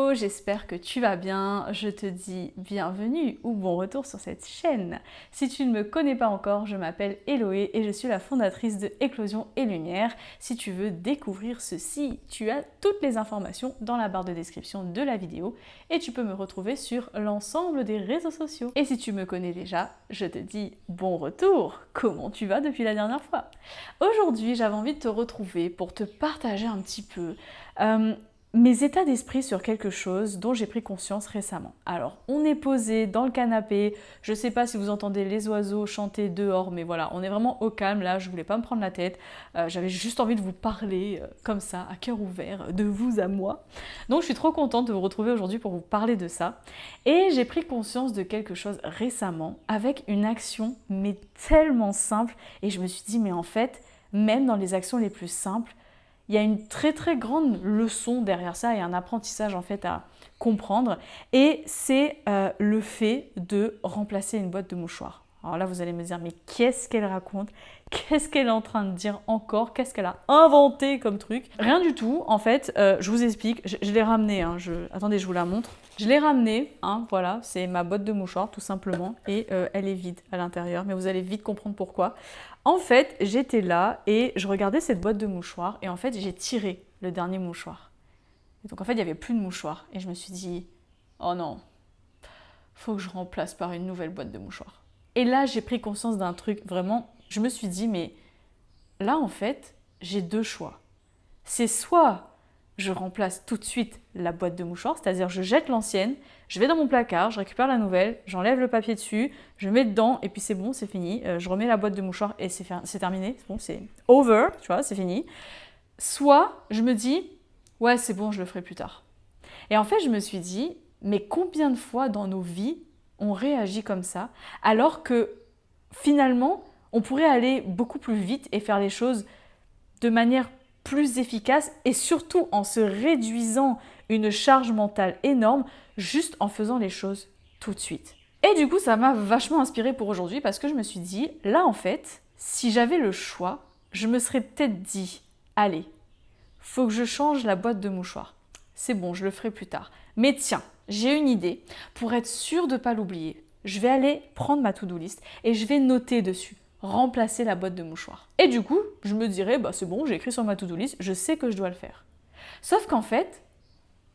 Hello, j'espère que tu vas bien. Je te dis bienvenue ou bon retour sur cette chaîne. Si tu ne me connais pas encore, je m'appelle Héloé et je suis la fondatrice de Éclosion et Lumière. Si tu veux découvrir ceci, tu as toutes les informations dans la barre de description de la vidéo et tu peux me retrouver sur l'ensemble des réseaux sociaux. Et si tu me connais déjà, je te dis bon retour. Comment tu vas depuis la dernière fois? Aujourd'hui, j'avais envie de te retrouver pour te partager un petit peu mes états d'esprit sur quelque chose dont j'ai pris conscience récemment. Alors, on est posé dans le canapé, je sais pas si vous entendez les oiseaux chanter dehors, mais voilà, on est vraiment au calme là, je voulais pas me prendre la tête, j'avais juste envie de vous parler comme ça, à cœur ouvert, de vous à moi. Donc je suis trop contente de vous retrouver aujourd'hui pour vous parler de ça. Et j'ai pris conscience de quelque chose récemment, avec une action, mais tellement simple, et je me suis dit, mais en fait, même dans les actions les plus simples, il y a une très très grande leçon derrière ça et un apprentissage en fait à comprendre. Et c'est le fait de remplacer une boîte de mouchoirs. Alors là, vous allez me dire, mais qu'est-ce qu'elle raconte? Qu'est-ce qu'elle est en train de dire encore? Qu'est-ce qu'elle a inventé comme truc? Rien du tout. En fait, je vous explique. Je l'ai ramenée. Attendez, je vous la montre. Je l'ai ramenée. Voilà, c'est ma boîte de mouchoirs tout simplement. Et elle est vide à l'intérieur. Mais vous allez vite comprendre pourquoi. En fait, j'étais là et je regardais cette boîte de mouchoirs. Et en fait, j'ai tiré le dernier mouchoir. Et donc en fait, il n'y avait plus de mouchoirs. Et je me suis dit, oh non, faut que je remplace par une nouvelle boîte de mouchoirs. Et là, j'ai pris conscience d'un truc, vraiment, je me suis dit, mais là, en fait, j'ai deux choix. C'est soit je remplace tout de suite la boîte de mouchoirs, c'est-à-dire je jette l'ancienne, je vais dans mon placard, je récupère la nouvelle, j'enlève le papier dessus, je mets dedans, et puis c'est bon, c'est fini. Je remets la boîte de mouchoirs et c'est terminé, c'est bon, c'est over, tu vois, c'est fini. Soit je me dis, ouais, c'est bon, je le ferai plus tard. Et en fait, je me suis dit, mais combien de fois dans nos vies on réagit comme ça, alors que finalement, on pourrait aller beaucoup plus vite et faire les choses de manière plus efficace et surtout en se réduisant une charge mentale énorme, juste en faisant les choses tout de suite. Et du coup, ça m'a vachement inspirée pour aujourd'hui parce que je me suis dit, là en fait, si j'avais le choix, je me serais peut-être dit, allez, faut que je change la boîte de mouchoirs. C'est bon, je le ferai plus tard. Mais tiens, j'ai une idée. Pour être sûre de ne pas l'oublier, je vais aller prendre ma to-do list et je vais noter dessus, remplacer la boîte de mouchoirs. Et du coup, je me dirais, bah c'est bon, j'ai écrit sur ma to-do list, je sais que je dois le faire. Sauf qu'en fait,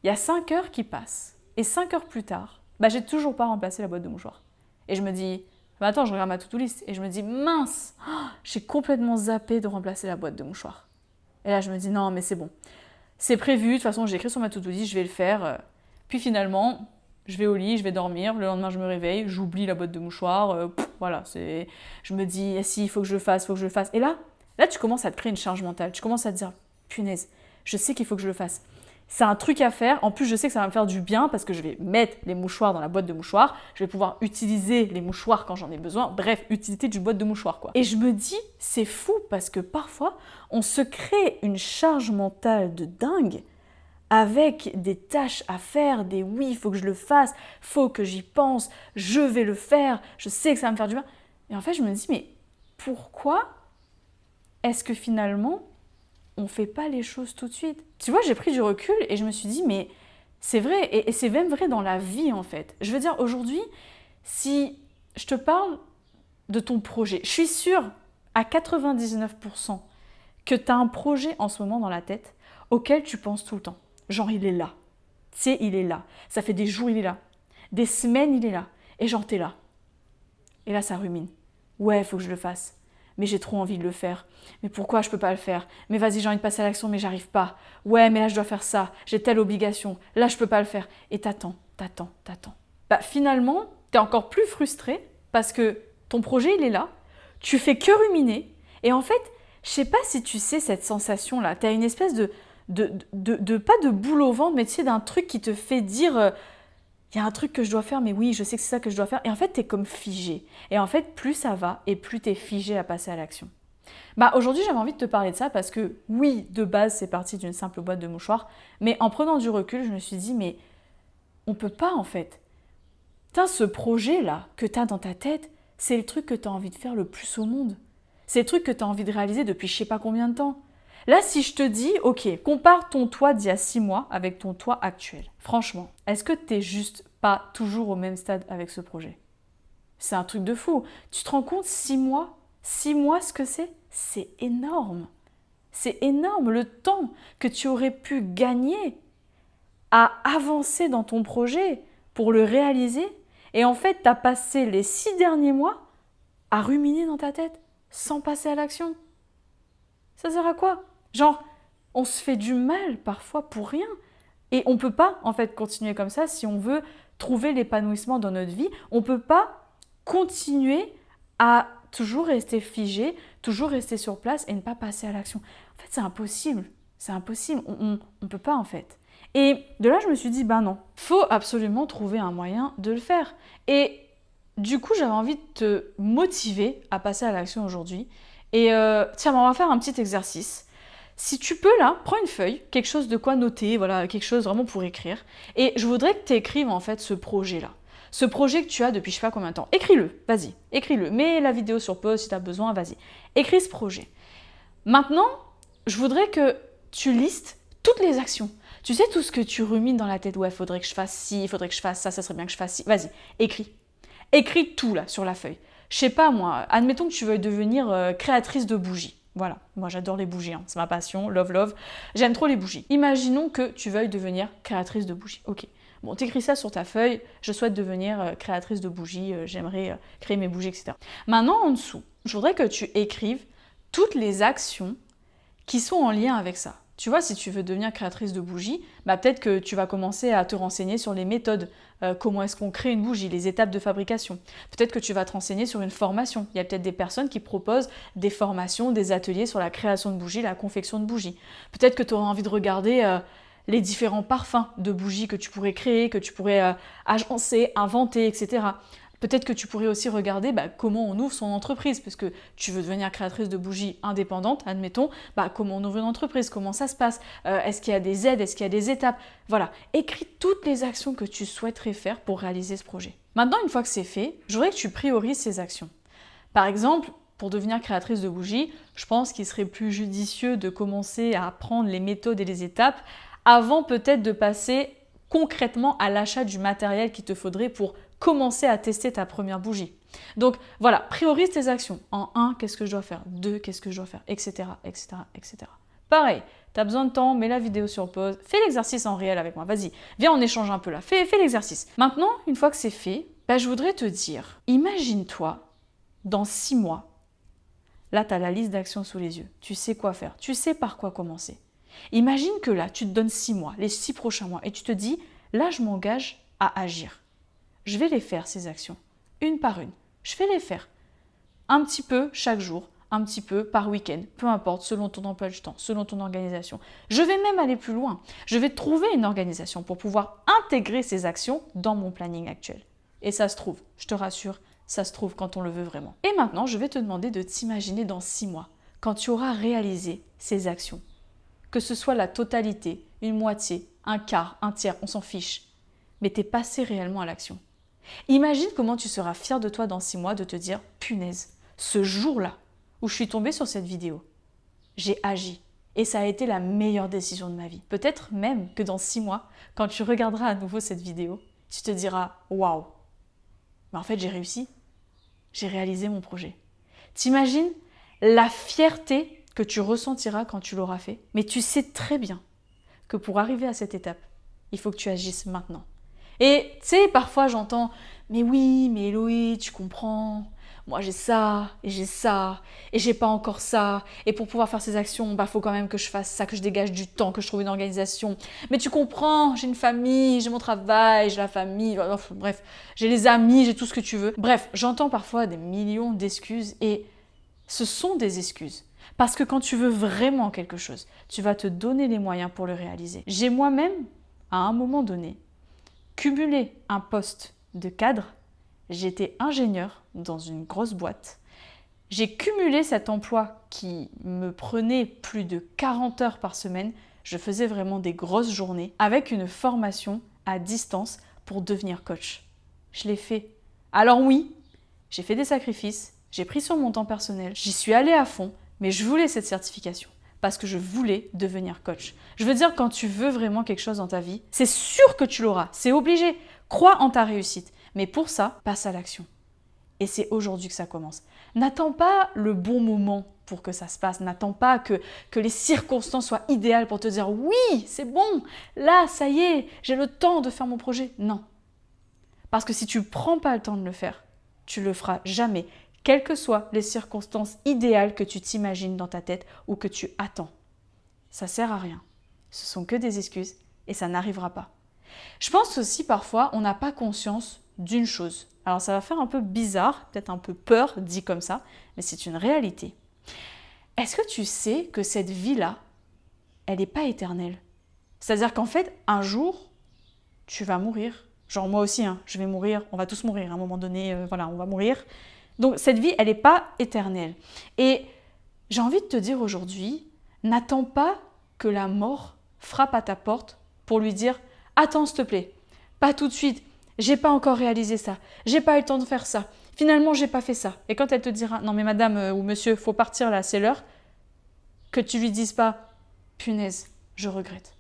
il y a 5 heures qui passent. Et 5 heures plus tard, bah j'ai toujours pas remplacé la boîte de mouchoirs. Et je me dis, bah attends, je regarde ma to-do list et je me dis, mince, j'ai complètement zappé de remplacer la boîte de mouchoirs. Et là, je me dis, non, mais c'est bon. C'est prévu, de toute façon, j'ai écrit sur ma to-do list, je vais le faire. Puis finalement, je vais au lit, je vais dormir. Le lendemain, je me réveille, j'oublie la boîte de mouchoirs. Voilà, je me dis, si, il faut que je le fasse, il faut que je le fasse. Et là, tu commences à te créer une charge mentale. Tu commences à te dire, punaise, je sais qu'il faut que je le fasse. C'est un truc à faire. En plus, je sais que ça va me faire du bien parce que je vais mettre les mouchoirs dans la boîte de mouchoirs. Je vais pouvoir utiliser les mouchoirs quand j'en ai besoin. Bref, utilité d'une boîte de mouchoirs, quoi. Et je me dis, c'est fou parce que parfois, on se crée une charge mentale de dingue avec des tâches à faire, des oui, il faut que je le fasse, faut que j'y pense, je vais le faire, je sais que ça va me faire du bien. Et en fait, je me dis, mais pourquoi est-ce que finalement, on ne fait pas les choses tout de suite? Tu vois, j'ai pris du recul et je me suis dit, mais c'est vrai, et c'est même vrai dans la vie en fait. Je veux dire, aujourd'hui, si je te parle de ton projet, je suis sûre à 99% que tu as un projet en ce moment dans la tête auquel tu penses tout le temps. Genre, il est là. Tu sais, il est là. Ça fait des jours, il est là. Des semaines, il est là. Et genre, t'es là. Et là, ça rumine. Ouais, il faut que je le fasse. Mais j'ai trop envie de le faire. Mais pourquoi je peux pas le faire? Mais vas-y, j'ai envie de passer à l'action, mais j'arrive pas. Ouais, mais là, je dois faire ça. J'ai telle obligation. Là, je peux pas le faire. Et t'attends. Bah, finalement, t'es encore plus frustré parce que ton projet, il est là. Tu fais que ruminer. Et en fait, je sais pas si tu sais cette sensation-là. T'as une espèce de pas de boule au ventre, mais tu sais, d'un truc qui te fait dire il y a un truc que je dois faire, mais oui, je sais que c'est ça que je dois faire. Et en fait, t'es comme figé. Et en fait, plus ça va, et plus t'es figé à passer à l'action. Bah, aujourd'hui, j'avais envie de te parler de ça parce que, oui, de base, c'est parti d'une simple boîte de mouchoirs. Mais en prenant du recul, je me suis dit, mais on peut pas, en fait. Putain, ce projet-là que t'as dans ta tête, c'est le truc que t'as envie de faire le plus au monde. C'est le truc que t'as envie de réaliser depuis je sais pas combien de temps. Là, si je te dis, ok, compare ton toi d'il y a 6 mois avec ton toi actuel. Franchement, est-ce que t'es juste pas toujours au même stade avec ce projet? C'est un truc de fou. Tu te rends compte, 6 mois? 6 mois, ce que c'est? C'est énorme. C'est énorme le temps que tu aurais pu gagner à avancer dans ton projet pour le réaliser. Et en fait, tu as passé les 6 derniers mois à ruminer dans ta tête sans passer à l'action. Ça sert à quoi? Genre, on se fait du mal parfois pour rien. Et on ne peut pas en fait continuer comme ça si on veut trouver l'épanouissement dans notre vie. On ne peut pas continuer à toujours rester figé, toujours rester sur place et ne pas passer à l'action. En fait, c'est impossible. C'est impossible. On ne peut pas en fait. Et de là, je me suis dit, ben non, faut absolument trouver un moyen de le faire. Et du coup, j'avais envie de te motiver à passer à l'action aujourd'hui. Et tiens, on va faire un petit exercice. Si tu peux là, prends une feuille, quelque chose de quoi noter, voilà, quelque chose vraiment pour écrire. Et je voudrais que tu écrives en fait ce projet-là. Ce projet que tu as depuis je sais pas combien de temps. Écris-le, vas-y, écris-le. Mets la vidéo sur pause si tu as besoin, vas-y. Écris ce projet. Maintenant, je voudrais que tu listes toutes les actions. Tu sais tout ce que tu rumines dans la tête. Ouais, faudrait que je fasse ci, il faudrait que je fasse ça, ça serait bien que je fasse ci. Vas-y, écris. Écris tout là sur la feuille. Je sais pas moi, admettons que tu veuilles devenir créatrice de bougies. Voilà, moi j'adore les bougies, hein. C'est ma passion, love love. J'aime trop les bougies. Imaginons que tu veuilles devenir créatrice de bougies. Ok, bon, t'écris ça sur ta feuille, je souhaite devenir créatrice de bougies, j'aimerais créer mes bougies, etc. Maintenant, en dessous, je voudrais que tu écrives toutes les actions qui sont en lien avec ça. Tu vois, si tu veux devenir créatrice de bougies, bah peut-être que tu vas commencer à te renseigner sur les méthodes, comment est-ce qu'on crée une bougie, les étapes de fabrication. Peut-être que tu vas te renseigner sur une formation. Il y a peut-être des personnes qui proposent des formations, des ateliers sur la création de bougies, la confection de bougies. Peut-être que tu auras envie de regarder les différents parfums de bougies que tu pourrais créer, que tu pourrais agencer, inventer, etc. Peut-être que tu pourrais aussi regarder comment on ouvre son entreprise, parce que tu veux devenir créatrice de bougies indépendante, admettons, comment on ouvre une entreprise, comment ça se passe, est-ce qu'il y a des aides, est-ce qu'il y a des étapes, voilà. Écris toutes les actions que tu souhaiterais faire pour réaliser ce projet. Maintenant, une fois que c'est fait, je voudrais que tu priorises ces actions. Par exemple, pour devenir créatrice de bougies, je pense qu'il serait plus judicieux de commencer à apprendre les méthodes et les étapes avant peut-être de passer concrètement à l'achat du matériel qu'il te faudrait pour commencer à tester ta première bougie. Donc voilà, priorise tes actions. En 1, qu'est-ce que je dois faire? 2, qu'est-ce que je dois faire? Etc. etc. etc. Pareil, tu as besoin de temps, mets la vidéo sur pause, fais l'exercice en réel avec moi. Vas-y, viens, on échange un peu là. Fais l'exercice. Maintenant, une fois que c'est fait, je voudrais te dire, imagine-toi dans 6 mois. Là, tu as la liste d'actions sous les yeux. Tu sais quoi faire. Tu sais par quoi commencer. Imagine que là, tu te donnes 6 mois, les 6 prochains mois, et tu te dis, là, je m'engage à agir. Je vais les faire, ces actions, une par une. Je vais les faire. Un petit peu chaque jour, un petit peu par week-end, peu importe, selon ton emploi du temps, selon ton organisation. Je vais même aller plus loin. Je vais trouver une organisation pour pouvoir intégrer ces actions dans mon planning actuel. Et ça se trouve, je te rassure, ça se trouve quand on le veut vraiment. Et maintenant, je vais te demander de t'imaginer dans 6 mois, quand tu auras réalisé ces actions. Que ce soit la totalité, une moitié, un quart, un tiers, on s'en fiche. Mais t'es passé réellement à l'action. Imagine comment tu seras fier de toi dans 6 mois de te dire « Punaise, ce jour-là où je suis tombée sur cette vidéo, j'ai agi et ça a été la meilleure décision de ma vie. » Peut-être même que dans 6 mois, quand tu regarderas à nouveau cette vidéo, tu te diras « Waouh, mais en fait j'ai réussi, j'ai réalisé mon projet. » T'imagines la fierté que tu ressentiras quand tu l'auras fait. Mais tu sais très bien que pour arriver à cette étape, il faut que tu agisses maintenant. Et tu sais, parfois j'entends « Mais oui, mais Héloé, tu comprends, moi j'ai ça, et j'ai pas encore ça, et pour pouvoir faire ces actions, faut quand même que je fasse ça, que je dégage du temps, que je trouve une organisation. Mais tu comprends, j'ai une famille, j'ai mon travail, j'ai la famille, bref, j'ai les amis, j'ai tout ce que tu veux. » Bref, j'entends parfois des millions d'excuses, et ce sont des excuses. Parce que quand tu veux vraiment quelque chose, tu vas te donner les moyens pour le réaliser. J'ai moi-même, à un moment donné, cumulé un poste de cadre. J'étais ingénieure dans une grosse boîte. J'ai cumulé cet emploi qui me prenait plus de 40 heures par semaine. Je faisais vraiment des grosses journées avec une formation à distance pour devenir coach. Je l'ai fait. Alors oui, j'ai fait des sacrifices, j'ai pris sur mon temps personnel, j'y suis allée à fond, mais je voulais cette certification parce que je voulais devenir coach. Je veux dire, quand tu veux vraiment quelque chose dans ta vie, c'est sûr que tu l'auras, c'est obligé. Crois en ta réussite. Mais pour ça, passe à l'action. Et c'est aujourd'hui que ça commence. N'attends pas le bon moment pour que ça se passe. N'attends pas que les circonstances soient idéales pour te dire « Oui, c'est bon, là, ça y est, j'ai le temps de faire mon projet. » Non. Parce que si tu ne prends pas le temps de le faire, tu ne le feras jamais, quelles que soient les circonstances idéales que tu t'imagines dans ta tête ou que tu attends. Ça ne sert à rien. Ce sont que des excuses et ça n'arrivera pas. Je pense aussi parfois, on n'a pas conscience d'une chose. Alors ça va faire un peu bizarre, peut-être un peu peur dit comme ça, mais c'est une réalité. Est-ce que tu sais que cette vie-là, elle n'est pas éternelle? C'est-à-dire qu'en fait, un jour, tu vas mourir. Genre moi aussi, je vais mourir, on va tous mourir à un moment donné, voilà, on va mourir. Donc cette vie, elle n'est pas éternelle. Et j'ai envie de te dire aujourd'hui, n'attends pas que la mort frappe à ta porte pour lui dire « Attends, s'il te plaît, pas tout de suite, j'ai pas encore réalisé ça, j'ai pas eu le temps de faire ça, finalement j'ai pas fait ça. » Et quand elle te dira « Non mais madame ou monsieur, faut partir là, c'est l'heure », que tu lui dises pas « Punaise, je regrette,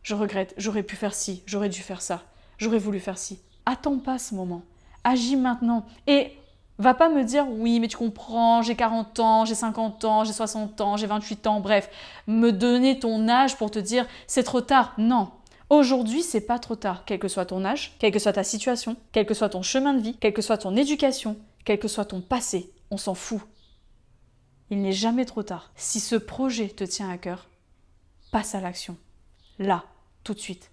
j'aurais pu faire ci, j'aurais dû faire ça, j'aurais voulu faire ci. » Attends pas ce moment, agis maintenant et va pas me dire « Oui, mais tu comprends, j'ai 40 ans, j'ai 50 ans, j'ai 60 ans, j'ai 28 ans, bref, me donner ton âge pour te dire « C'est trop tard. » Non. Aujourd'hui, c'est pas trop tard, quel que soit ton âge, quelle que soit ta situation, quel que soit ton chemin de vie, quelle que soit ton éducation, quel que soit ton passé, on s'en fout. Il n'est jamais trop tard. Si ce projet te tient à cœur, passe à l'action. Là, tout de suite,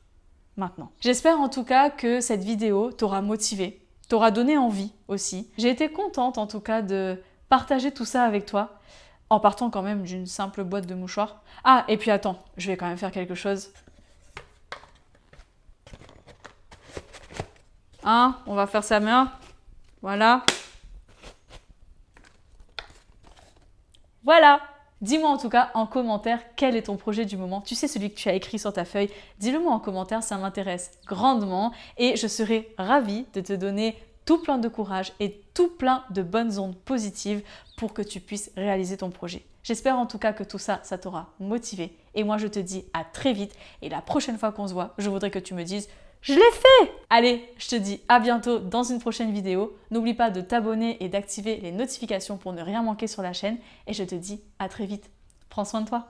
maintenant. J'espère en tout cas que cette vidéo t'aura motivé, t'aura donné envie aussi. J'ai été contente en tout cas de partager tout ça avec toi, en partant quand même d'une simple boîte de mouchoirs. Ah, et puis attends, je vais quand même faire quelque chose. On va faire sa main. Voilà. Voilà. Dis-moi en tout cas en commentaire quel est ton projet du moment. Tu sais, celui que tu as écrit sur ta feuille. Dis-le-moi en commentaire, ça m'intéresse grandement. Et je serai ravie de te donner tout plein de courage et tout plein de bonnes ondes positives pour que tu puisses réaliser ton projet. J'espère en tout cas que tout ça, ça t'aura motivé. Et moi, je te dis à très vite. Et la prochaine fois qu'on se voit, je voudrais que tu me dises « Je l'ai fait !» Allez, je te dis à bientôt dans une prochaine vidéo. N'oublie pas de t'abonner et d'activer les notifications pour ne rien manquer sur la chaîne. Et je te dis à très vite. Prends soin de toi.